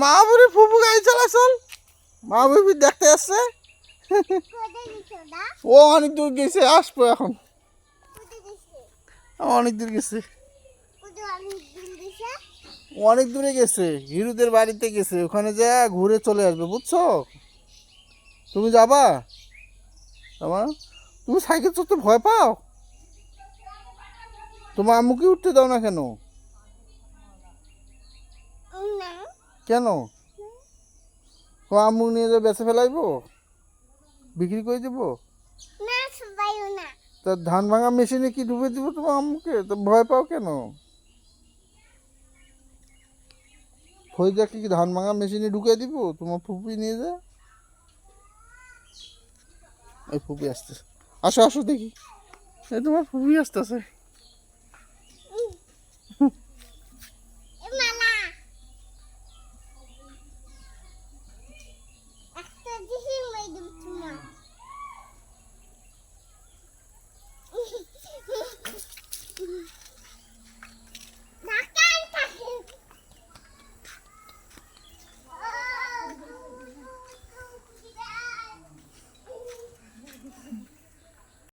মাহবুবের ফুপু গাড়ি চালাচল, মাহবুবি দেখতে আসছে। ও অনেক দূর গেছে, আসবো এখন। অনেক দূর গেছে, অনেক দূরে গেছে, হিরুদের বাড়িতে গেছে, ওখানে যা ঘুরে চলে আসবে, বুঝছো? তুমি যাবা? তোমার তুমি সাইকেল চড়তে ভয় পাও? তোমার আম্মুকে উঠতে দাও না কেন? কেন? তোমার আম্মু নিয়ে যে বেঁচে ফেলাইবো, বিক্রি করে দেবো? তা ধান ভাঙা মেশিনে কি ডুবে দিব তোমার আম্মুকে? তো ভয় পাও কেন? ফরিদাকে কি ধান ভাঙা মেশিনে ঢুকে দিব তোমার ফুপি নিয়ে যায়? এই ফুপি আসতেছে, আসো আসো দেখি, এই তোমার ফুপি আসতেছে।